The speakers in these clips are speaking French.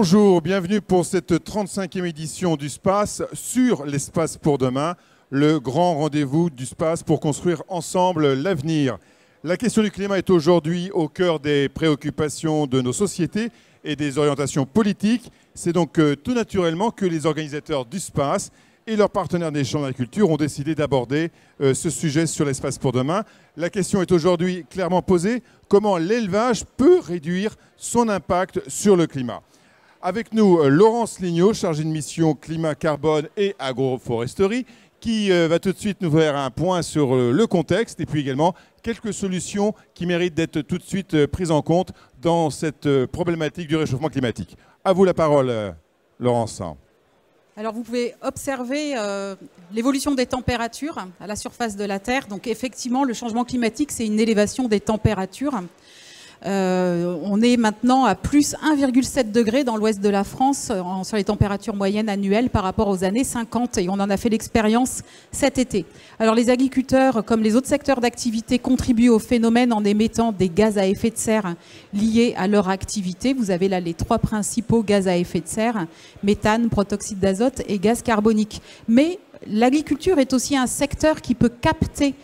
Bonjour, bienvenue pour cette 35e édition du SPACE sur l'espace pour demain, le grand rendez-vous du SPACE pour construire ensemble l'avenir. La question du climat est aujourd'hui au cœur des préoccupations de nos sociétés et des orientations politiques. C'est donc tout naturellement que les organisateurs du SPACE et leurs partenaires des chambres d'agriculture ont décidé d'aborder ce sujet sur l'espace pour demain. La question est aujourd'hui clairement posée, comment l'élevage peut réduire son impact sur le climat? Avec nous, Laurence Lignot, chargée de mission climat, carbone et agroforesterie, qui va tout de suite nous faire un point sur le contexte et puis également quelques solutions qui méritent d'être tout de suite prises en compte dans cette problématique du réchauffement climatique. À vous la parole, Laurence. Alors vous pouvez observer l'évolution des températures à la surface de la Terre. Donc effectivement, le changement climatique, c'est une élévation des températures. On est maintenant à plus 1,7 degré dans l'ouest de la France sur les températures moyennes annuelles par rapport aux années 50 et on en a fait l'expérience cet été. Alors les agriculteurs, comme les autres secteurs d'activité, contribuent au phénomène en émettant des gaz à effet de serre liés à leur activité. Vous avez là les trois principaux gaz à effet de serre, méthane, protoxyde d'azote et gaz carbonique. Mais l'agriculture est aussi un secteur qui peut capter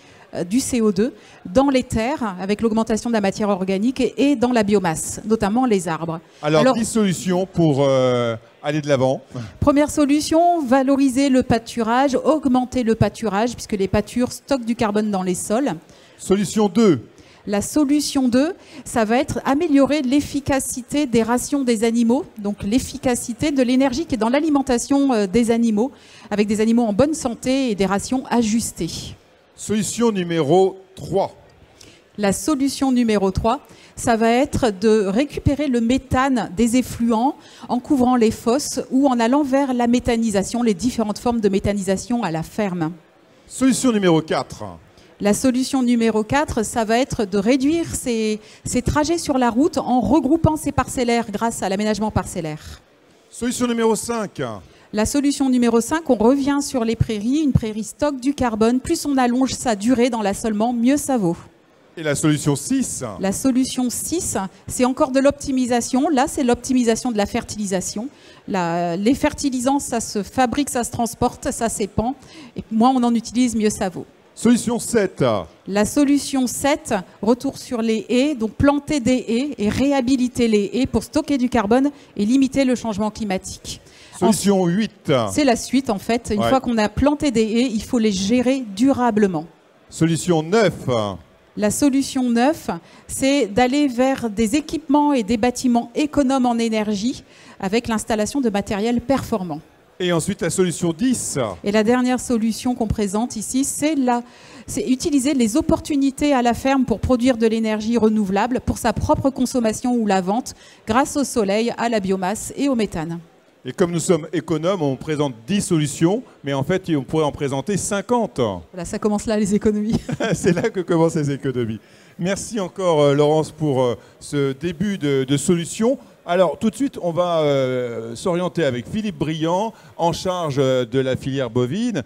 du CO2 dans les terres avec l'augmentation de la matière organique et dans la biomasse, notamment les arbres. Alors 10 solutions pour aller de l'avant. Première solution, valoriser le pâturage, augmenter le pâturage puisque les pâtures stockent du carbone dans les sols. Solution 2. La solution 2, ça va être améliorer l'efficacité des rations des animaux, donc l'efficacité de l'énergie qui est dans l'alimentation des animaux, avec des animaux en bonne santé et des rations ajustées. Solution numéro 3. La solution numéro 3, ça va être de récupérer le méthane des effluents en couvrant les fosses ou en allant vers la méthanisation, les différentes formes de méthanisation à la ferme. Solution numéro 4. La solution numéro 4, ça va être de réduire ces trajets sur la route en regroupant ces parcellaires grâce à l'aménagement parcellaire. Solution numéro 5. La solution numéro 5, on revient sur les prairies. Une prairie stocke du carbone. Plus on allonge sa durée dans l'assolement, mieux ça vaut. Et la solution 6? La solution 6, c'est encore de l'optimisation. Là, c'est l'optimisation de la fertilisation. Les fertilisants, ça se fabrique, ça se transporte, ça s'épand. Et moins on en utilise, mieux ça vaut. Solution 7. La solution 7, retour sur les haies, donc planter des haies et réhabiliter les haies pour stocker du carbone et limiter le changement climatique. Solution 8. C'est la suite en fait. Une fois qu'on a planté des haies, il faut les gérer durablement. Solution 9. La solution 9, c'est d'aller vers des équipements et des bâtiments économes en énergie avec l'installation de matériel performant. Et ensuite la solution 10. Et la dernière solution qu'on présente ici, c'est utiliser les opportunités à la ferme pour produire de l'énergie renouvelable pour sa propre consommation ou la vente grâce au soleil, à la biomasse et au méthane. Et comme nous sommes économes, on présente 10 solutions, mais en fait, on pourrait en présenter 50. Voilà, ça commence là, les économies. C'est là que commencent les économies. Merci encore, Laurence, pour ce début de solution. Alors, tout de suite, on va s'orienter avec Philippe Briand, en charge de la filière bovine,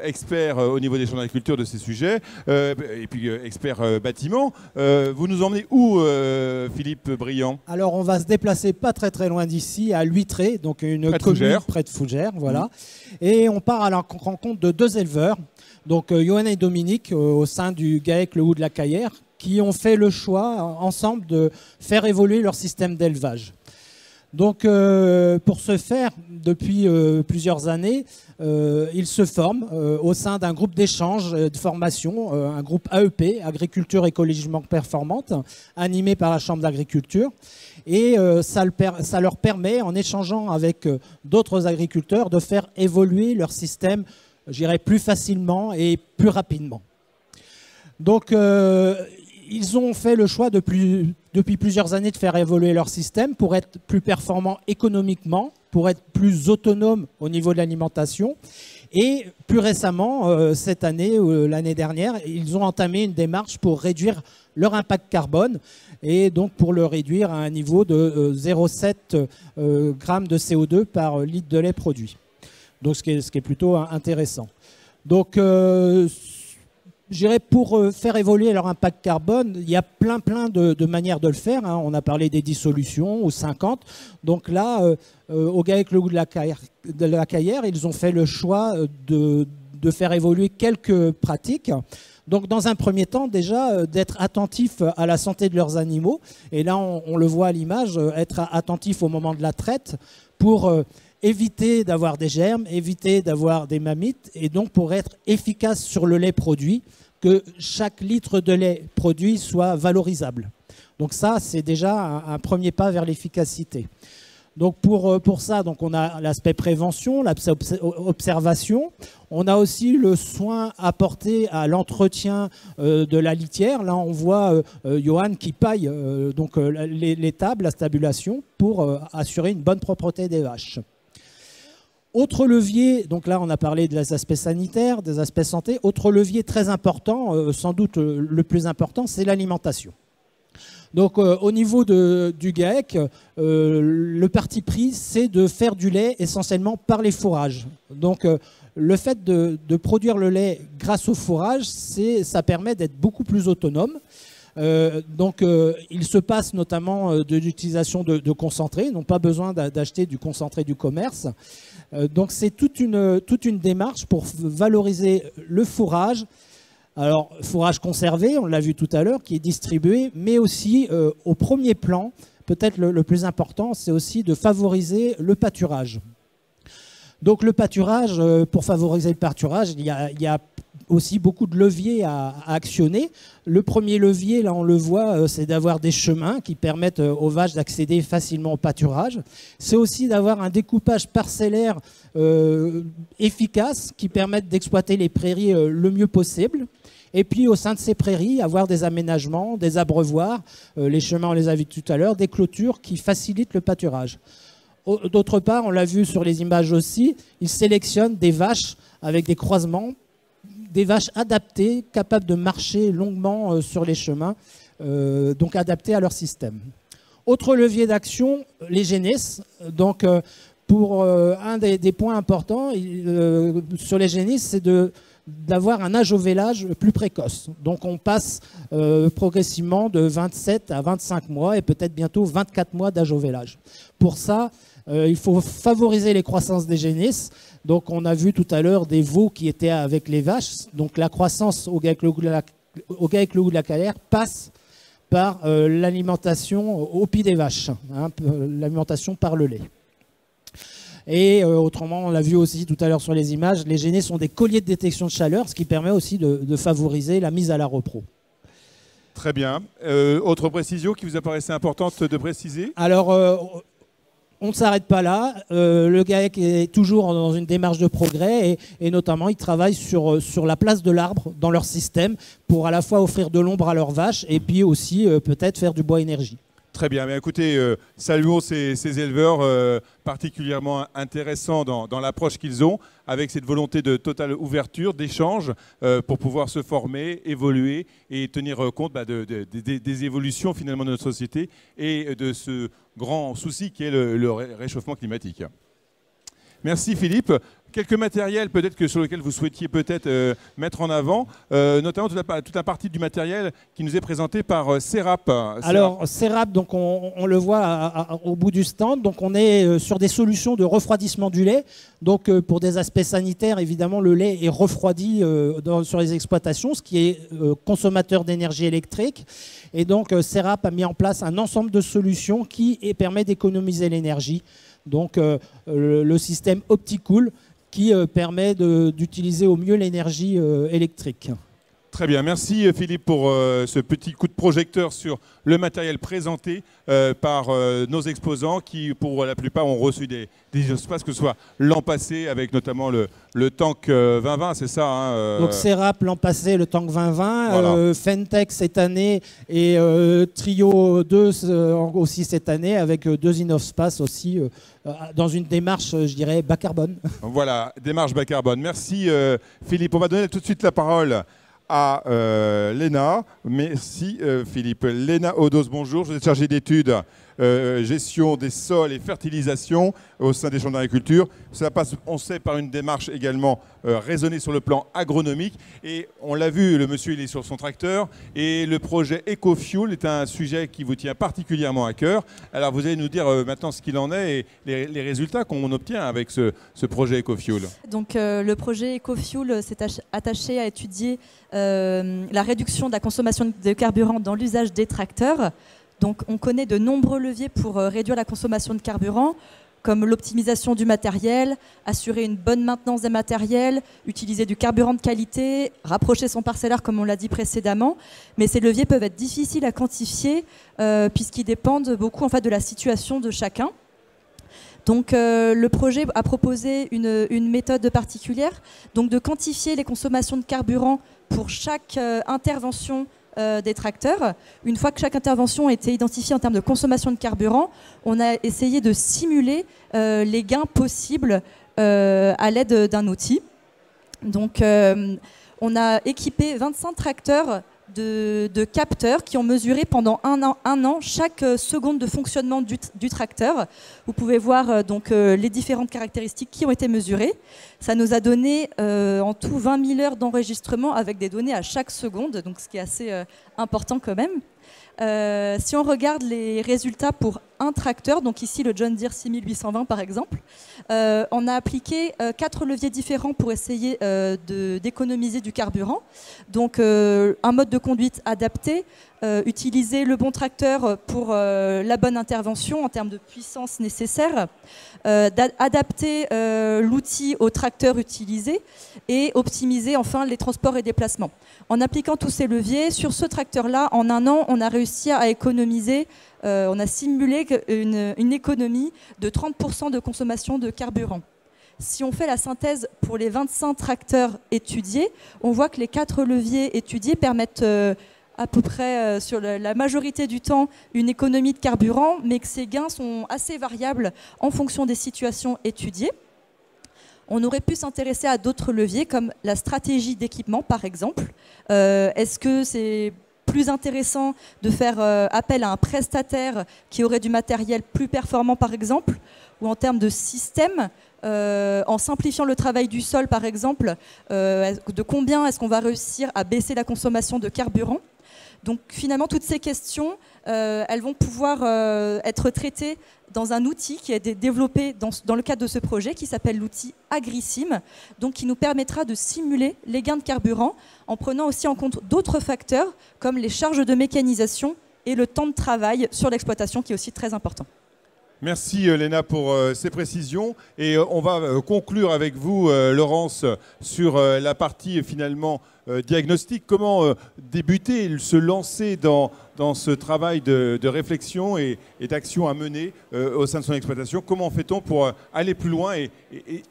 expert au niveau des chambres d'agriculture de ces sujets, et puis expert bâtiment. Vous nous emmenez où, Philippe Briand? Alors, on va se déplacer pas très loin d'ici, à Luitré, donc une commune près de Fougères, voilà. Et on part à la rencontre de deux éleveurs, donc Johan et Dominique, au sein du GAEC Le Houx de la Caillère, qui ont fait le choix ensemble de faire évoluer leur système d'élevage. Donc, pour ce faire, depuis plusieurs années, ils se forment au sein d'un groupe d'échange de formation, un groupe AEP, Agriculture écologiquement performante, animé par la Chambre d'agriculture. Et ça leur permet, en échangeant avec d'autres agriculteurs, de faire évoluer leur système, je dirais, plus facilement et plus rapidement. Donc, ils ont fait le choix depuis plusieurs années de faire évoluer leur système pour être plus performants économiquement, pour être plus autonomes au niveau de l'alimentation. Et plus récemment, cette année ou l'année dernière, ils ont entamé une démarche pour réduire leur impact carbone et donc pour le réduire à un niveau de 0,7 grammes de CO2 par litre de lait produit. Donc ce qui est plutôt intéressant. Donc Je dirais pour faire évoluer leur impact carbone, il y a plein de manières de le faire. Hein. On a parlé des 10 solutions ou 50. Donc là, au GAEC Le Goût de la Caillère, ils ont fait le choix de faire évoluer quelques pratiques. Donc dans un premier temps, déjà, d'être attentif à la santé de leurs animaux. Et là, on le voit à l'image, être attentif au moment de la traite pour éviter d'avoir des germes, éviter d'avoir des mammites, et donc pour être efficace sur le lait produit, que chaque litre de lait produit soit valorisable. Donc ça, c'est déjà un premier pas vers l'efficacité. Donc pour ça, donc on a l'aspect prévention, l'aspect observation. On a aussi le soin apporté à l'entretien de la litière. Là, on voit Johan qui paille les tables, la stabulation, pour assurer une bonne propreté des vaches. Autre levier, donc là on a parlé des aspects sanitaires, des aspects santé. Autre levier très important, sans doute le plus important, c'est l'alimentation. Donc au niveau du GAEC, le parti pris, c'est de faire du lait essentiellement par les fourrages. Donc le fait de produire le lait grâce au fourrage, ça permet d'être beaucoup plus autonome. Il se passe notamment de l'utilisation de concentrés, donc pas besoin d'acheter du concentré du commerce. Donc c'est toute une démarche pour valoriser le fourrage. Alors, fourrage conservé, on l'a vu tout à l'heure, qui est distribué, mais aussi au premier plan, peut-être le plus important, c'est aussi de favoriser le pâturage. Donc le pâturage, pour favoriser le pâturage, il y a aussi beaucoup de leviers à actionner. Le premier levier, là on le voit, c'est d'avoir des chemins qui permettent aux vaches d'accéder facilement au pâturage. C'est aussi d'avoir un découpage parcellaire efficace qui permette d'exploiter les prairies le mieux possible. Et puis au sein de ces prairies, avoir des aménagements, des abreuvoirs, les chemins on les a vus tout à l'heure, des clôtures qui facilitent le pâturage. D'autre part, on l'a vu sur les images aussi, ils sélectionnent des vaches avec des croisements, des vaches adaptées, capables de marcher longuement sur les chemins, donc adaptées à leur système. Autre levier d'action, les génisses. Donc, pour un des points importants sur les génisses, c'est d'avoir un âge au vélage plus précoce. Donc, on passe progressivement de 27 à 25 mois et peut-être bientôt 24 mois d'âge au vélage. Pour ça, il faut favoriser les croissances des génisses. Donc, on a vu tout à l'heure des veaux qui étaient avec les vaches. Donc, la croissance au GAEC Le Goût de la Caillère passe par l'alimentation au pied des vaches, hein, l'alimentation par le lait. Et autrement, on l'a vu aussi tout à l'heure sur les images, les génisses sont des colliers de détection de chaleur, ce qui permet aussi de favoriser la mise à la repro. Très bien. Autre précision qui vous apparaissait importante de préciser? Alors, on ne s'arrête pas là. Le GAEC est toujours dans une démarche de progrès et notamment, ils travaillent sur la place de l'arbre dans leur système pour à la fois offrir de l'ombre à leurs vaches et puis aussi peut-être faire du bois énergie. Très bien. Mais écoutez, saluons ces éleveurs particulièrement intéressants dans l'approche qu'ils ont, avec cette volonté de totale ouverture, d'échange, pour pouvoir se former, évoluer et tenir compte des évolutions finalement de notre société et de ce grand souci qui est le réchauffement climatique. Merci Philippe. Quelques matériels peut-être sur lesquels vous souhaitiez peut-être mettre en avant, notamment toute la partie du matériel qui nous est présenté par CERAP. Alors CERAP, donc on le voit au bout du stand, donc on est sur des solutions de refroidissement du lait. Donc pour des aspects sanitaires, évidemment le lait est refroidi sur les exploitations, ce qui est consommateur d'énergie électrique. Et donc CERAP a mis en place un ensemble de solutions qui permet d'économiser l'énergie. Donc le système OptiCool qui permet d'utiliser au mieux l'énergie électrique. Très bien, merci Philippe pour ce petit coup de projecteur sur le matériel présenté par nos exposants qui pour la plupart ont reçu des espaces, que ce soit l'an passé avec notamment le Tank 2020, c'est ça hein, Donc CERAP l'an passé, le Tank 2020, voilà. Fentech cette année et Trio 2 aussi cette année avec 2 InnovSpace aussi dans une démarche, je dirais, bas carbone. Voilà, démarche bas carbone. Merci Philippe. On va donner tout de suite la parole à Léna. Merci Philippe. Léna Odos, bonjour. Vous êtes chargée d'études gestion des sols et fertilisation au sein des champs d'agriculture. Ça passe, on sait, par une démarche également raisonnée sur le plan agronomique. Et on l'a vu, le monsieur il est sur son tracteur. Et le projet EcoFuel est un sujet qui vous tient particulièrement à cœur. Alors vous allez nous dire maintenant ce qu'il en est et les résultats qu'on obtient avec ce projet EcoFuel. Donc le projet EcoFuel s'est attaché à étudier la réduction de la consommation de carburant dans l'usage des tracteurs. Donc on connaît de nombreux leviers pour réduire la consommation de carburant, comme l'optimisation du matériel, assurer une bonne maintenance des matériels, utiliser du carburant de qualité, rapprocher son parcellaire comme on l'a dit précédemment. Mais ces leviers peuvent être difficiles à quantifier puisqu'ils dépendent beaucoup en fait, de la situation de chacun. Donc le projet a proposé une méthode particulière, donc de quantifier les consommations de carburant pour chaque intervention des tracteurs. Une fois que chaque intervention a été identifiée en termes de consommation de carburant, on a essayé de simuler les gains possibles à l'aide d'un outil. Donc on a équipé 25 tracteurs de capteurs qui ont mesuré pendant un an chaque seconde de fonctionnement du tracteur. Vous pouvez voir donc les différentes caractéristiques qui ont été mesurées. Ça nous a donné en tout 20 000 heures d'enregistrement avec des données à chaque seconde, donc ce qui est assez important quand même. Si on regarde les résultats pour un tracteur, donc ici le John Deere 6820 par exemple, on a appliqué 4 leviers différents pour essayer d'économiser du carburant. Donc un mode de conduite adapté, utiliser le bon tracteur pour la bonne intervention en termes de puissance nécessaire, adapter l'outil au tracteur utilisé et optimiser enfin les transports et déplacements. En appliquant tous ces leviers, sur ce tracteur-là, en un an, on a réussi à économiser, on a simulé une économie de 30% de consommation de carburant. Si on fait la synthèse pour les 25 tracteurs étudiés, on voit que les 4 leviers étudiés permettent à peu près sur la majorité du temps une économie de carburant, mais que ces gains sont assez variables en fonction des situations étudiées. On aurait pu s'intéresser à d'autres leviers comme la stratégie d'équipement par exemple. Est-ce que c'est plus intéressant de faire appel à un prestataire qui aurait du matériel plus performant par exemple, ou en termes de système, en simplifiant le travail du sol par exemple, de combien est-ce qu'on va réussir à baisser la consommation de carburant? Donc finalement, toutes ces questions, elles vont pouvoir être traitées dans un outil qui a été développé dans le cadre de ce projet qui s'appelle l'outil Agrisim, donc qui nous permettra de simuler les gains de carburant en prenant aussi en compte d'autres facteurs comme les charges de mécanisation et le temps de travail sur l'exploitation qui est aussi très important. Merci Léna pour ces précisions et on va conclure avec vous Laurence sur la partie finalement diagnostic. Comment débuter, se lancer dans ce travail de réflexion et d'action à mener au sein de son exploitation? Comment fait-on pour aller plus loin et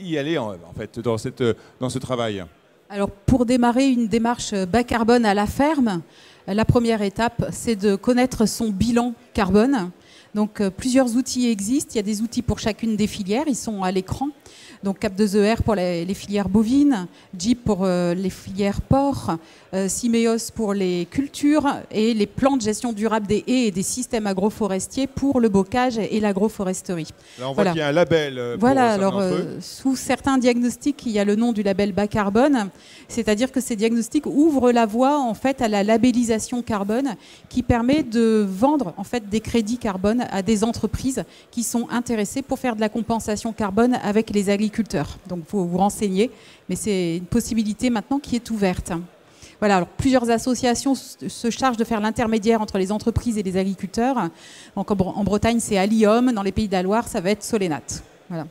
y aller en fait dans ce travail? Alors pour démarrer une démarche bas carbone à la ferme, la première étape c'est de connaître son bilan carbone. Donc plusieurs outils existent, il y a des outils pour chacune des filières, ils sont à l'écran. Donc Cap2ER pour les filières bovines, Jeep pour les filières porcs, Symeos pour les cultures et les plans de gestion durable des haies et des systèmes agroforestiers pour le bocage et l'agroforesterie. Là on voit qu'il y a un label. Voilà, alors sous certains diagnostics, il y a le nom du label bas carbone, c'est-à-dire que ces diagnostics ouvrent la voie en fait à la labellisation carbone qui permet de vendre en fait des crédits carbone à des entreprises qui sont intéressées pour faire de la compensation carbone avec les agriculteurs. Donc il faut vous renseigner, mais c'est une possibilité maintenant qui est ouverte. Voilà, alors plusieurs associations se chargent de faire l'intermédiaire entre les entreprises et les agriculteurs. Donc en Bretagne, c'est Allium, dans les Pays de la Loire, ça va être Solenat. Voilà.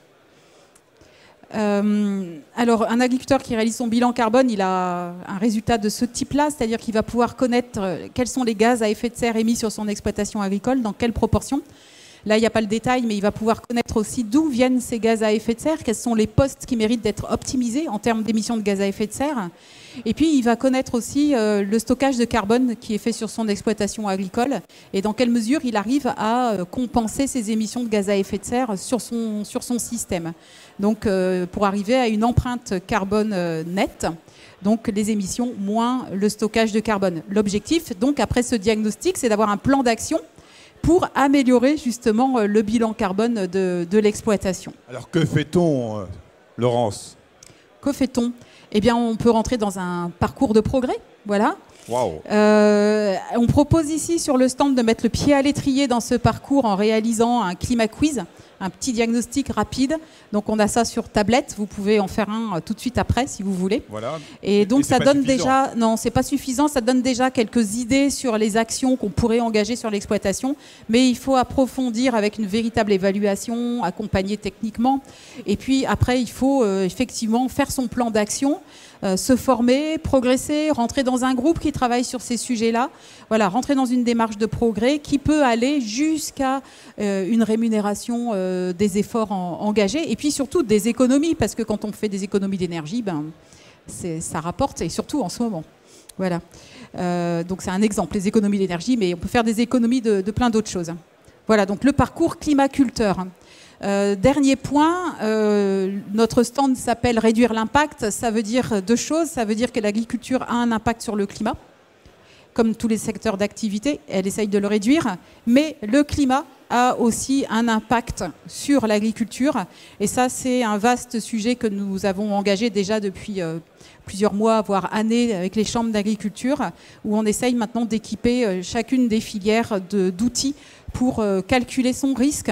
Alors un agriculteur qui réalise son bilan carbone, il a un résultat de ce type-là, c'est-à-dire qu'il va pouvoir connaître quels sont les gaz à effet de serre émis sur son exploitation agricole, dans quelle proportion. Là, il n'y a pas le détail, mais il va pouvoir connaître aussi d'où viennent ces gaz à effet de serre, quels sont les postes qui méritent d'être optimisés en termes d'émissions de gaz à effet de serre. Et puis, il va connaître aussi le stockage de carbone qui est fait sur son exploitation agricole et dans quelle mesure il arrive à compenser ces émissions de gaz à effet de serre sur son système. Donc, pour arriver à une empreinte carbone nette, donc les émissions moins le stockage de carbone. L'objectif, donc, après ce diagnostic, c'est d'avoir un plan d'action pour améliorer justement le bilan carbone de l'exploitation. Alors que fait-on, Laurence? Que fait-on? Eh bien, on peut rentrer dans un parcours de progrès, voilà. Wow. On propose ici sur le stand de mettre le pied à l'étrier dans ce parcours en réalisant un climat quiz, un petit diagnostic rapide. Donc on a ça sur tablette, vous pouvez en faire un tout de suite après si vous voulez. Voilà. Et donc ça donne déjà, non c'est pas suffisant, ça donne déjà quelques idées sur les actions qu'on pourrait engager sur l'exploitation, mais il faut approfondir avec une véritable évaluation, accompagner techniquement. Et puis après il faut effectivement faire son plan d'action. Se former, progresser, rentrer dans un groupe qui travaille sur ces sujets-là. Voilà, rentrer dans une démarche de progrès qui peut aller jusqu'à une rémunération des efforts engagés et puis surtout des économies, parce que quand on fait des économies d'énergie, ben, ça rapporte, et surtout en ce moment. Voilà. Donc c'est un exemple, les économies d'énergie, mais on peut faire des économies de plein d'autres choses. Voilà, donc le parcours climaculteur. Dernier point, notre stand s'appelle Réduire l'impact. Ça veut dire deux choses. Ça veut dire que l'agriculture a un impact sur le climat. Comme tous les secteurs d'activité, elle essaye de le réduire. Mais le climat a aussi un impact sur l'agriculture. Et ça, c'est un vaste sujet que nous avons engagé déjà depuis plusieurs mois, voire années, avec les chambres d'agriculture, où on essaye maintenant d'équiper chacune des filières d'outils pour calculer son risque,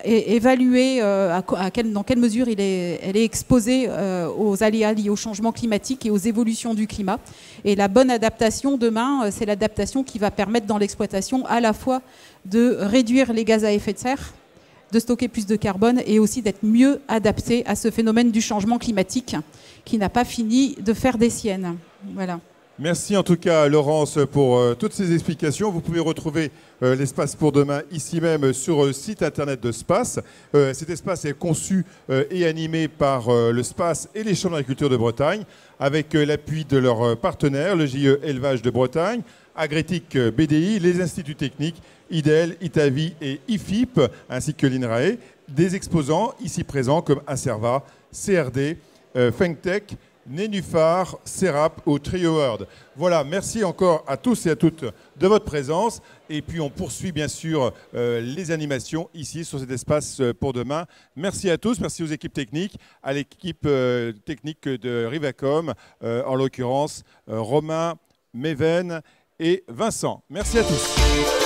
et évaluer dans quelle mesure elle est exposée aux aléas liés au changement climatique et aux évolutions du climat. Et la bonne adaptation demain, c'est l'adaptation qui va permettre dans l'exploitation à la fois de réduire les gaz à effet de serre, de stocker plus de carbone et aussi d'être mieux adapté à ce phénomène du changement climatique qui n'a pas fini de faire des siennes. Voilà. Merci en tout cas Laurence pour toutes ces explications. Vous pouvez retrouver l'espace pour demain ici même sur le site internet de SPACE. Cet espace est conçu et animé par le SPACE et les chambres d'agriculture de Bretagne avec l'appui de leurs partenaires, le JE Élevage de Bretagne, Agrétique BDI, les instituts techniques, IDEL, ITAVI et IFIP, ainsi que l'INRAE, des exposants ici présents comme Acerva, CRD, FENGTECH, Nénuphar, Serap ou Trio World. Voilà, merci encore à tous et à toutes de votre présence. Et puis on poursuit bien sûr les animations ici sur cet espace pour demain. Merci à tous, merci aux équipes techniques, à l'équipe technique de Rivacom, en l'occurrence Romain, Méven et Vincent. Merci à tous.